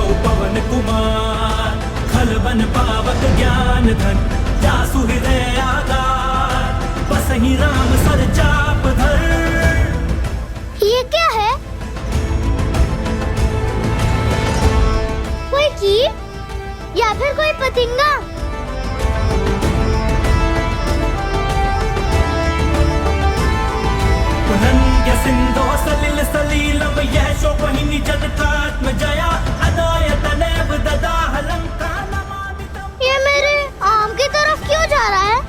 भव पवन कुमार, खलबन पावक ज्ञान धन, जासु हृदय आधार, बसहि राम सर चाप धर। ये क्या है? कोई कीट या फिर कोई पतंगा? पुनन्य सिंधो सलिल सलीलम यशोपहिनी जनकात्मजया, अदायतनेव ददाह लंका नमामितम्। ये मेरे आम की तरफ क्यों जा रहा है?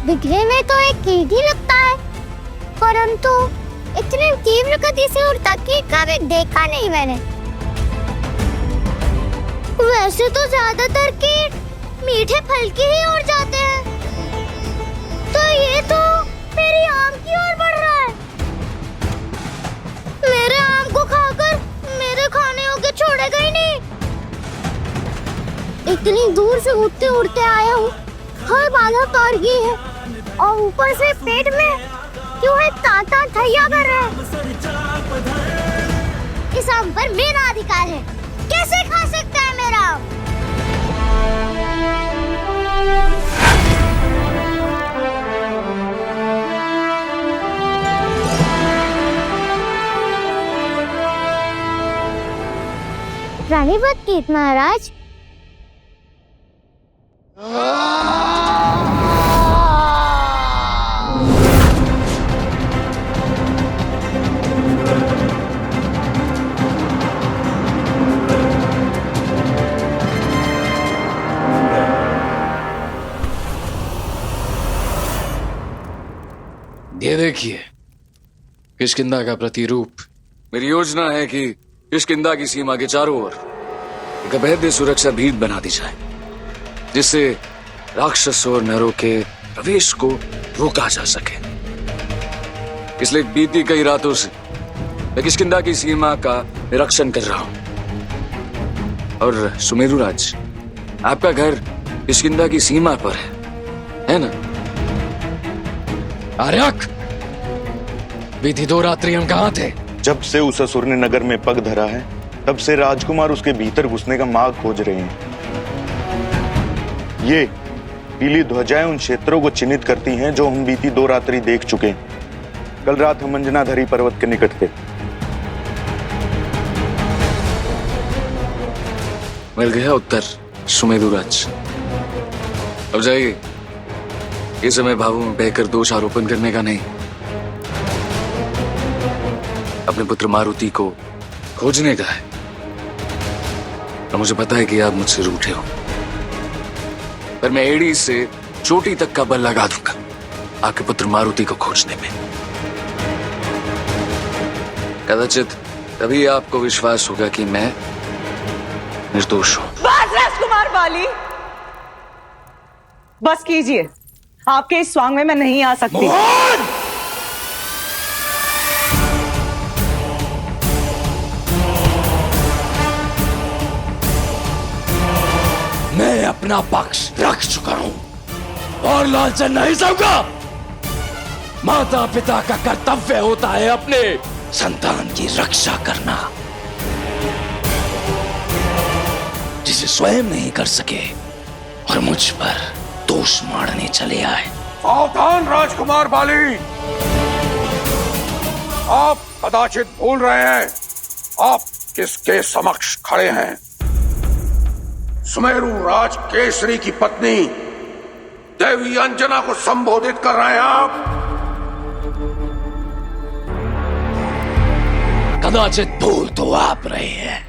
दिखने में तो एक कीट ही लगता है, परंतु इतनी तीव्र गति से उड़ता कीट कभी देखा नहीं मैंने। वैसे तो ज्यादातर कीट मीठे फल के ही उड़ जाते हैं, तो ये तो मेरी आम की ओर बढ़ रहा है। मेरे आम को खाकर मेरे खाने योग्य छोड़ेगा ही नहीं। इतनी दूर से उड़ते उड़ते आया हूँ, हर बाधा पार की है, और ऊपर से पेट में क्यों है ताता थैया कर रहा है। इस आम पर मेरा अधिकार है, कैसे खा सकता है मेरा आम? रानीपत कीट महाराज, ये देखिए किष्किंधा का प्रतिरूप। मेरी योजना है कि किष्किंधा की सीमा के चारों ओर एक अभेद्य सुरक्षा भीड़ बना दी जाए, जिससे राक्षस और नरों के प्रवेश को रोका जा सके। इसलिए बीती कई रातों से मैं किष्किंधा की सीमा का निरीक्षण कर रहा हूं। और सुमेरुराज, आपका घर किष्किंधा की सीमा पर है ना? आर्यक, बीती 2 रात्रि हम कहाँ थे? जब से उस असुर ने नगर में पग धरा है, तब से राजकुमार उसके भीतर घुसने का मार्ग खोज रहे हैं। ये पीली ध्वजाएं उन क्षेत्रों को चिन्हित करती हैं जो हम बीती 2 रात्रि देख चुके हैं। कल रात हम अंजनाधरी पर्वत के निकट थे। मिल गया उत्तर सुमेरुराज। अब जाइए, ये समय भावों में बहकर दोष आरोपण करने का नहीं, अपने पुत्र मारुति को खोजने का है। और मुझे पता है कि आप मुझसे रूठे हो, पर मैं एड़ी से चोटी तक का बल लगा दूंगा आपके पुत्र मारुति को खोजने में। कदाचित तभी आपको विश्वास होगा कि मैं निर्दोष हूं। बस राजकुमार बाली, बस कीजिए। आपके इस स्वांग में मैं नहीं आ सकती। मैं अपना पक्ष रख चुका हूं और लालचन नहीं सहूंगा। माता पिता का कर्तव्य होता है अपने संतान की रक्षा करना, जिसे स्वयं नहीं कर सके और मुझ पर दोष मारने चले आए। सावधान राजकुमार बाली, आप कदाचित भूल रहे हैं आप किसके समक्ष खड़े हैं। सुमेरु राज केसरी की पत्नी देवी अंजना को संबोधित कर रहे हैं आप। कदाचित भूल तो आप रहे हैं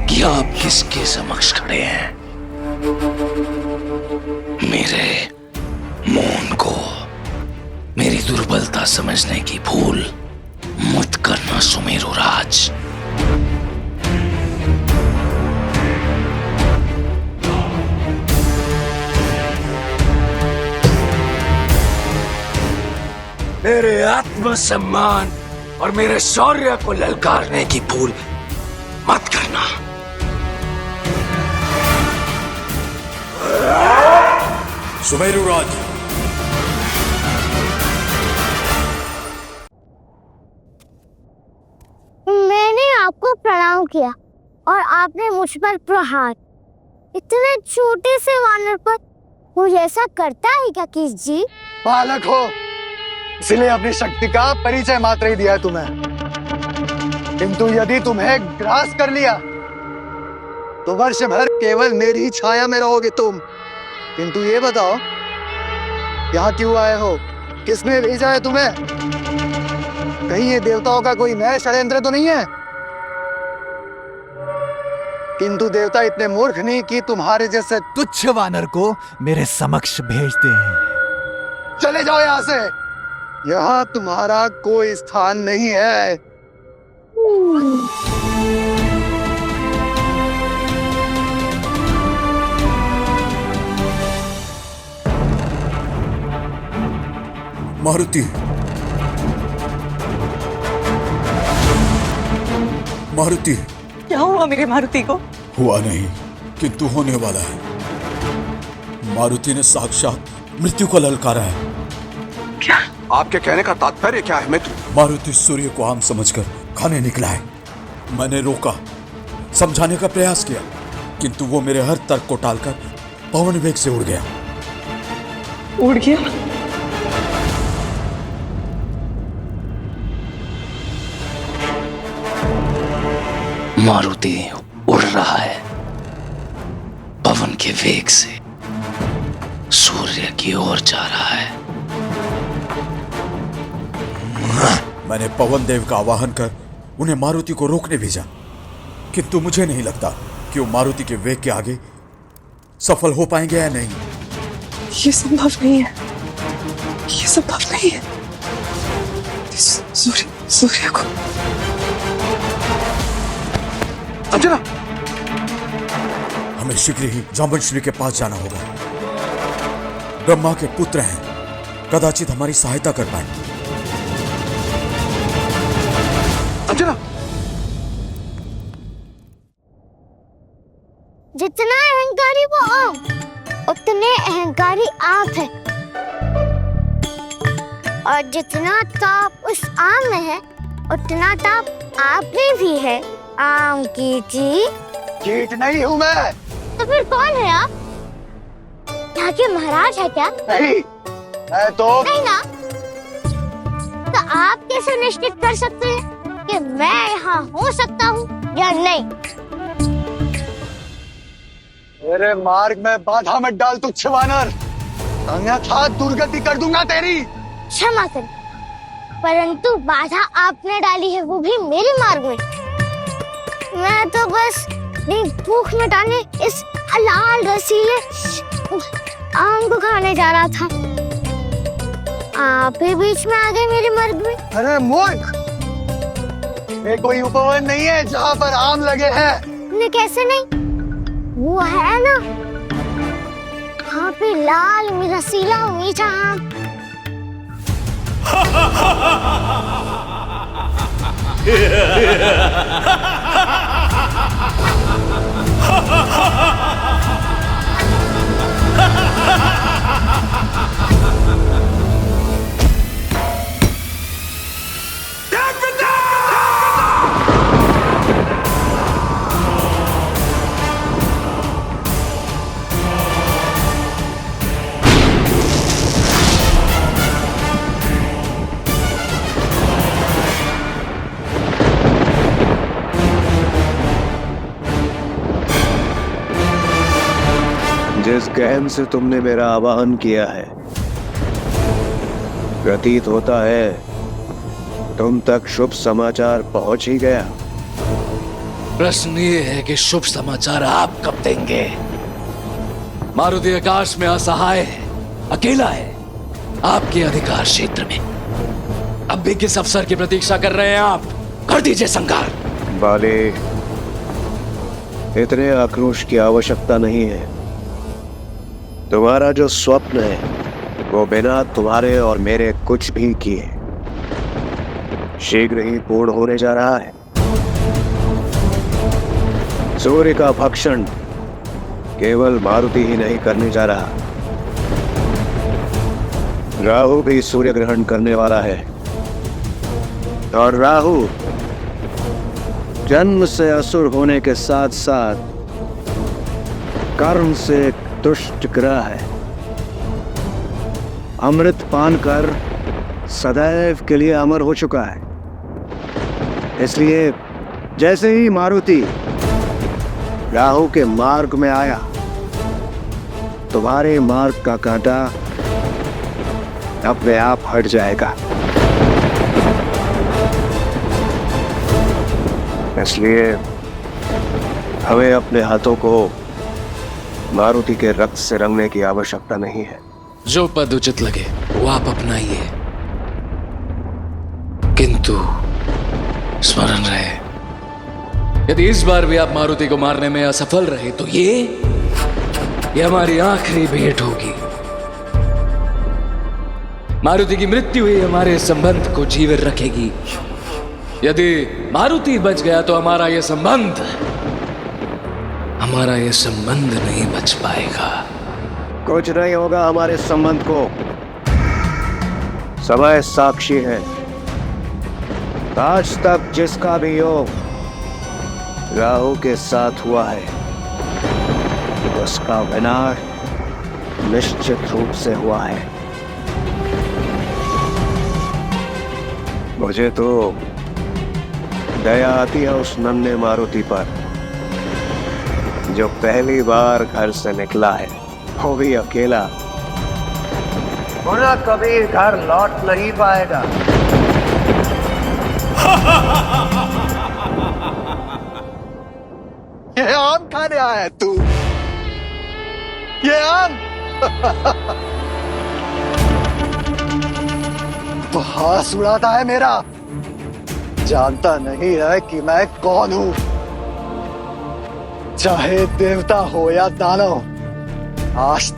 कि आप किसके समक्ष खड़े हैं। मेरे मौन को मेरी दुर्बलता समझने की भूल मत करना सुमेरु राज। मेरे आत्मसम्मान और मेरे शौर्य को ललकारने की भूल मत करना। सुमेरु राज, आपको प्रणाम किया और आपने मुझ पर प्रहार। इतने छोटे से वानर पर कोई ऐसा करता है क्या किस जी? बालक हो, इसलिए अपनी शक्ति का परिचय मात्र ही दिया है तुम्हें, किंतु यदि तुम्हें ग्रास कर लिया तो वर्ष भर केवल मेरी ही छाया में रहोगे तुम। किंतु ये बताओ, यहाँ क्यों आए हो? किसने भेजा है तुम्हें? कहीं ये देवताओं का कोई नया षड्यंत्र तो नहीं है? किंतु देवता इतने मूर्ख नहीं कि तुम्हारे जैसे तुच्छ वानर को मेरे समक्ष भेजते हैं। चले जाओ यहाँ से, यहाँ तुम्हारा कोई स्थान नहीं है। मारुति, मारुति। क्या हुआ मेरे मारुति को? हुआ नहीं, किंतु होने वाला है। मारुति ने साक्षात मृत्यु को ललकारा है। क्या? आपके कहने का तात्पर्य क्या है मित्र? मारुति सूर्य को आम समझकर खाने निकला है। मैंने रोका, समझाने का प्रयास किया, किंतु वो मेरे हर तर्क को टालकर पवन वेग से उड़ गया। उड़ गया? मारुति उड़ रहा है पवन के वेग से, सूर्य की ओर जा रहा है। मैंने पवन देव का आवाहन कर उन्हें मारुति को रोकने भेजा, किंतु मुझे नहीं लगता कि वो मारुति के वेग के आगे सफल हो पाएंगे या नहीं। ये संभव नहीं है, ये संभव नहीं है। सूर्य को अंजना, हमें शीघ्र ही जाम्बुवंशी के पास जाना होगा। ब्रह्मा के पुत्र हैं, कदाचित हमारी सहायता कर पाए। अंजना, जितना अहंकारी वो आम, उतने अहंकारी आप हैं। और जितना ताप उस आम में है, उतना ताप आप में भी है। आम की जी। कीट नहीं हूं मैं। तो फिर कौन है आप? यहाँ के महाराज है क्या? नहीं, मैं तो नहीं ना। तो आप कैसे निश्चित कर सकते हैं कि मैं यहाँ हो सकता हूँ या नहीं? मेरे मार्ग में बाधा मत डाल तुच्छ वानर, अन्यथा दुर्गति कर दूंगा तेरी। क्षमा करें, परंतु बाधा आपने डाली है, वो भी मेरे मार्ग में। मैं तो बस भूख मिटाने इस लाल रसीले आम को खाने जा रहा था। आप ही बीच में आ गए मेरे मार्ग में। अरे मूर्ख, ये कोई उपवन नहीं है जहाँ पर आम लगे हैं। नहीं, कैसे नहीं? वो है ना, यहाँ पे लाल रसीला मीठा आम। जिस गहन से तुमने मेरा आवाहन किया है, प्रतीत होता है तुम तक शुभ समाचार पहुंच ही गया। प्रश्न ये है कि शुभ समाचार आप कब देंगे? मारुति आकाश में असहाय है, अकेला है, आपके अधिकार क्षेत्र में। अब भी किस अवसर की प्रतीक्षा कर रहे हैं आप? कर दीजिए संहार। बाले, इतने आक्रोश की आवश्यकता नहीं है। तुम्हारा जो स्वप्न है वो बिना तुम्हारे और मेरे कुछ भी किए शीघ्र ही पूर्ण होने जा रहा है। सूर्य का भक्षण केवल मारुति ही नहीं करने जा रहा, राहु भी सूर्य ग्रहण करने वाला है। और राहु जन्म से असुर होने के साथ साथ कर्म से एक दुष्ट ग्रह है। अमृत पान कर सदैव के लिए अमर हो चुका है। इसलिए जैसे ही मारुति राहु के मार्ग में आया, तुम्हारे मार्ग का कांटा अपने आप हट जाएगा। इसलिए हमें अपने हाथों को मारुति के रक्त से रंगने की आवश्यकता नहीं है। जो पद उचित लगे वो आप अपनाइए, किंतु स्मरण रहे, यदि इस बार भी आप मारुति को मारने में असफल रहे तो ये हमारी आखिरी भेंट होगी। मारुति की मृत्यु ही हमारे संबंध को जीवित रखेगी। यदि मारुति बच गया तो हमारा यह संबंध नहीं बच पाएगा। कुछ नहीं होगा हमारे संबंध को। समय साक्षी है। आज तक जिसका भी योग राहु के साथ हुआ है, उसका विनाश निश्चित रूप से हुआ है। मुझे तो दया आती है उस नन्हे मारुति पर जो पहली बार घर से निकला है, वो भी अकेला। पुनः कभी घर लौट नहीं पाएगा। ये आम खाने आया है तू? ये आम? तो हाथ उड़ाता है मेरा। जानता नहीं है कि मैं कौन हूं। चाहे देवता हो या दानव, आज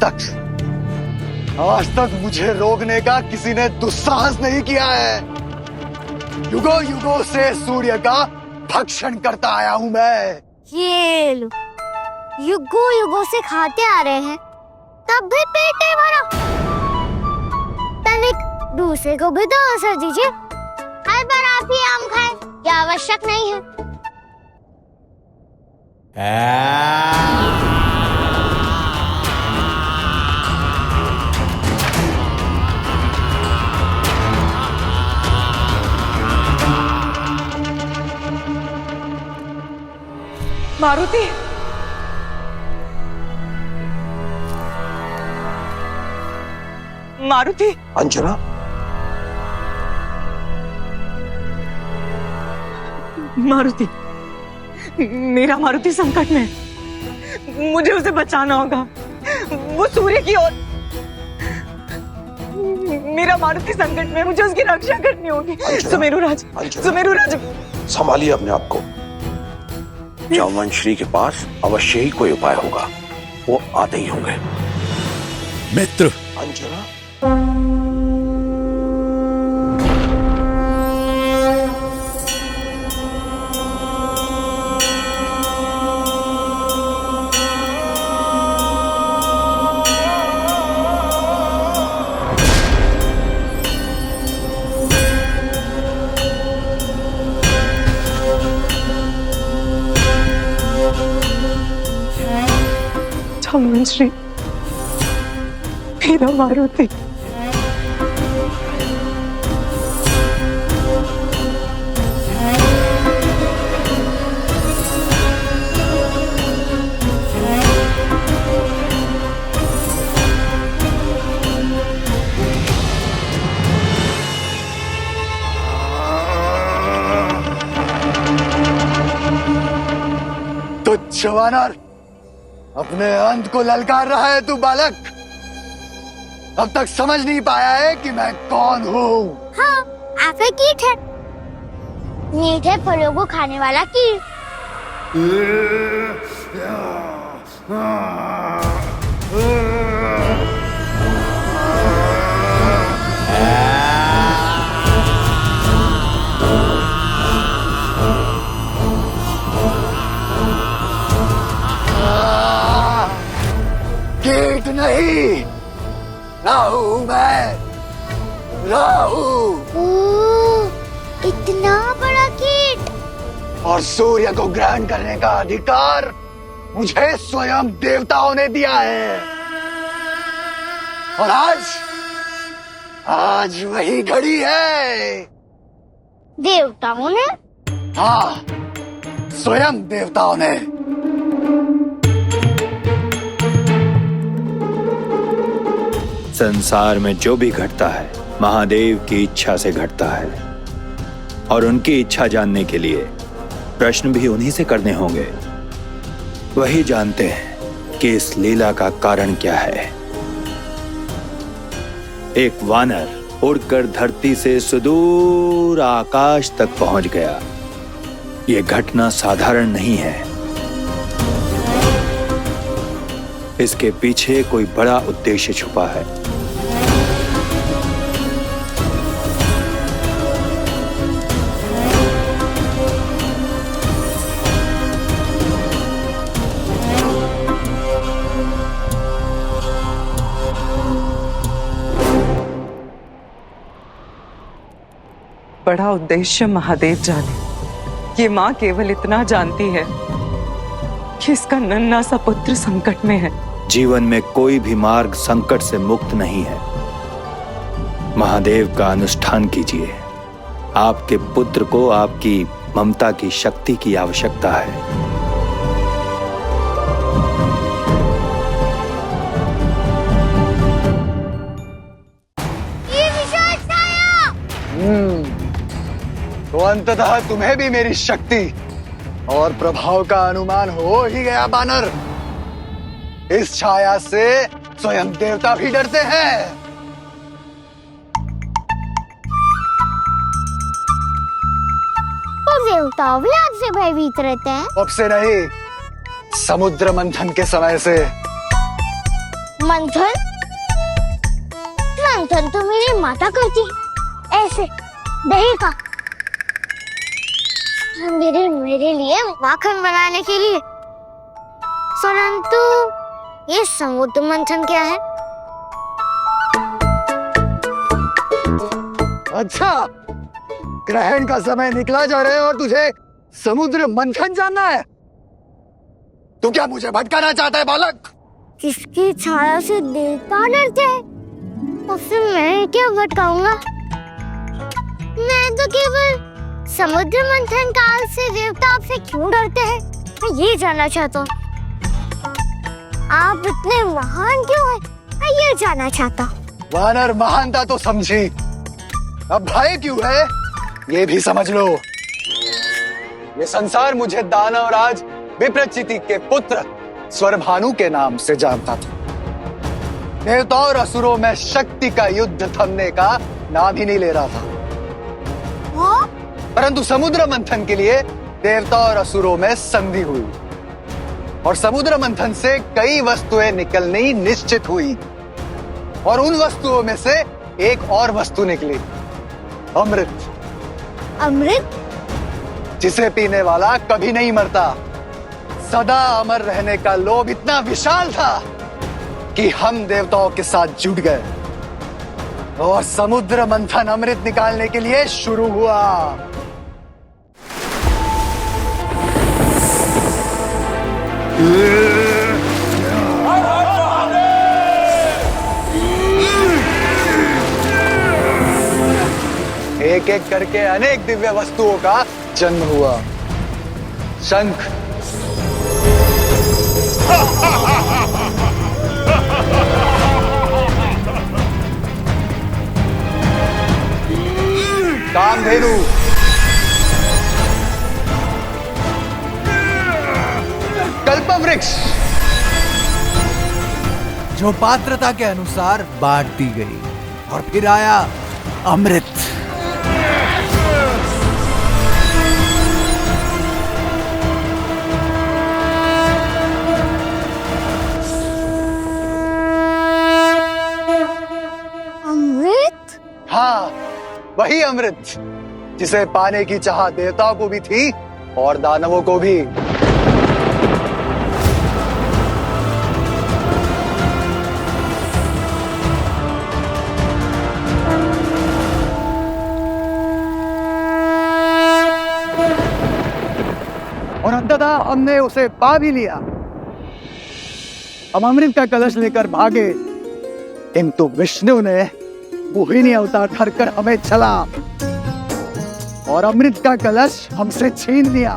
तक मुझे रोकने का किसी ने दुस्साहस नहीं किया है। युगों युगों से सूर्य का भक्षण करता आया हूं मैं। ये लो, युगों युगों से खाते आ रहे हैं, तब भी पेट नहीं भरा। तनिक दूसरे को भी तो अवसर दीजिए। हर बार आप ही आम खाएं, यह आवश्यक नहीं है। मारुति, मारुति। अंजना, मारुति, मेरा मारुति संकट में है। मुझे उसे बचाना होगा। वो सूर्य की ओर। मेरा मारुति संकट में, मुझे उसकी रक्षा करनी होगी। सुमेरुराज, सुमेरुराज, संभालिए अपने आप को। जामवंशी के पास अवश्य ही कोई उपाय होगा। वो आते ही होंगे। मित्र, अंजना, जामवंशी, मेरा मारुति। तो जवानर, अपने अंत को ललकार रहा है तू बालक। अब तक समझ नहीं पाया है कि मैं कौन हूँ। हाँ, आप एक कीट है, मीठे फलों को खाने वाला कीट। कीट नहीं, राहु मैं, राहु। ओह, इतना बड़ा कीट। और सूर्य को ग्रहण करने का अधिकार मुझे स्वयं देवताओं ने दिया है। और आज वही घड़ी है। देवताओं ने? हाँ, स्वयं देवताओं ने। संसार में जो भी घटता है महादेव की इच्छा से घटता है, और उनकी इच्छा जानने के लिए प्रश्न भी उन्हीं से करने होंगे। वही जानते हैं कि इस लीला का कारण क्या है। एक वानर उड़कर धरती से सुदूर आकाश तक पहुंच गया। यह घटना साधारण नहीं है। इसके पीछे कोई बड़ा उद्देश्य छुपा है। बड़ा उद्देश्य महादेव जाने। ये माँ केवल इतना जानती है कि इसका नन्हा सा पुत्र संकट में है। जीवन में कोई भी मार्ग संकट से मुक्त नहीं है। महादेव का अनुष्ठान कीजिए। आपके पुत्र को आपकी ममता की शक्ति की आवश्यकता है। ये विशाल छाया! तो अंततः तुम्हें भी मेरी शक्ति और प्रभाव का अनुमान हो ही गया बानर। इस छाया से स्वयं देवता भी डरते हैं। तो देवता भी आपसे भयभीत रहते हैं? अब से नहीं, समुद्र मंथन के समय से। मंथन? मंथन तो मेरी माता करती ऐसे दही का। मेरे लिए माखन बनाने के लिए। परंतु ये समुद्र मंथन क्या है? अच्छा, ग्रहण का समय निकला जा रहा है और तुझे समुद्र मंथन जानना है? तू क्या मुझे भटकाना चाहता है बालक? जिसकी छाया से देवता डरते हैं, तो फिर मैं क्या भटकाऊंगा? मैं तो केवल समुद्र मंथन काल से देवता आपसे क्यों डरते हैं, मैं ये जानना चाहता हूँ। आप इतने महान क्यों हैं, मैं ये जानना चाहता हूँ। वानर महानता तो समझी, अब भय क्यों है ये भी समझ लो। ये संसार मुझे दानवराज विप्रचिति के पुत्र स्वरभानु के नाम से जानता था। देवताओं और असुरों में शक्ति का युद्ध थमने का नाम ही नहीं ले रहा था। परंतु समुद्र मंथन के लिए देवता और असुरों में संधि हुई और समुद्र मंथन से कई वस्तुएं निकलनी निश्चित हुई और उन वस्तुओं में से एक और वस्तु निकली, अमृत। अमृत? जिसे पीने वाला कभी नहीं मरता। सदा अमर रहने का लोभ इतना विशाल था कि हम देवताओं के साथ जुट गए और समुद्र मंथन अमृत निकालने के लिए शुरू हुआ। एक एक करके अनेक दिव्य वस्तुओं का जन्म हुआ। शंख, कामधेनु, कल्पवृक्ष, जो पात्रता के अनुसार बांट दी गई, और फिर आया अमृत। अमृत? हाँ, वही अमृत जिसे पाने की चाह देवताओं को भी थी और दानवों को भी। और अंततः हमने उसे पा भी लिया। हम अमृत का कलश लेकर भागे, किंतु विष्णु ने मोहिनी अवतार धरकर हमें चला और अमृत का कलश हमसे छीन लिया।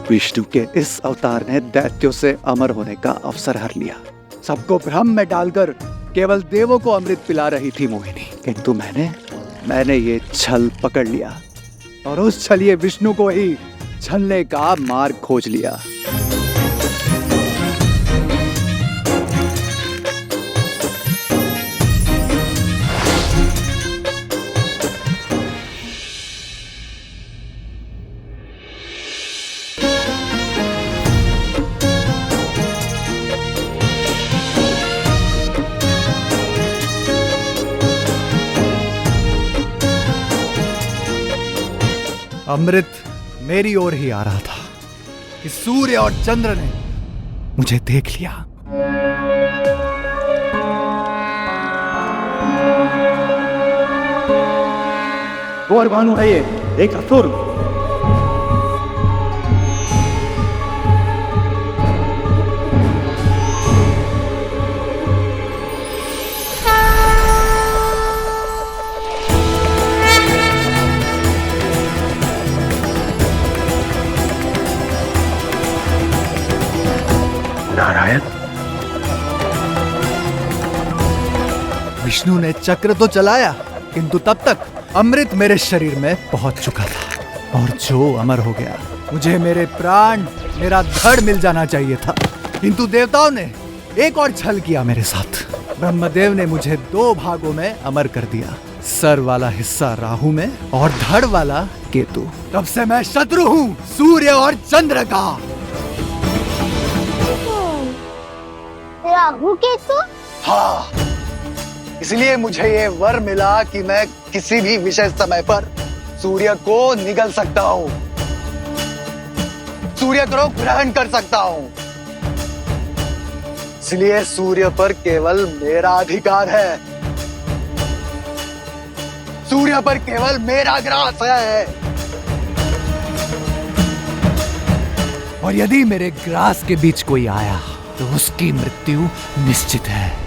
विष्णु के इस अवतार ने दैत्यों से अमर होने का अवसर हर लिया। सबको भ्रम में डालकर केवल देवों को अमृत पिला रही थी मोहिनी, किंतु मैंने ये छल पकड़ लिया और उस छलिए विष्णु को ही छलने का मार्ग खोज लिया। अमृत मेरी ओर ही आ रहा था कि सूर्य और चंद्र ने मुझे देख लिया। और भानु है ये एक असुर। नारायण, विष्णु ने चक्र तो चलाया, किंतु तब तक अमृत मेरे शरीर में पहुंच चुका था और जो अमर हो गया। मुझे मेरे प्राण, मेरा धड़ मिल जाना चाहिए था, किंतु देवताओं ने एक और छल किया मेरे साथ। ब्रह्मदेव ने मुझे 2 भागों में अमर कर दिया, सर वाला हिस्सा राहु में और धड़ वाला केतु। तब से मैं शत्रु हूँ सूर्य और चंद्र का। राहु केतु? हाँ, इसलिए मुझे ये वर मिला कि मैं किसी भी विशेष समय पर सूर्य को निगल सकता हूँ, सूर्य को ग्रहण कर सकता हूँ। इसलिए सूर्य पर केवल मेरा अधिकार है, सूर्य पर केवल मेरा ग्रास है। और यदि मेरे ग्रास के बीच कोई आया तो उसकी मृत्यु निश्चित है।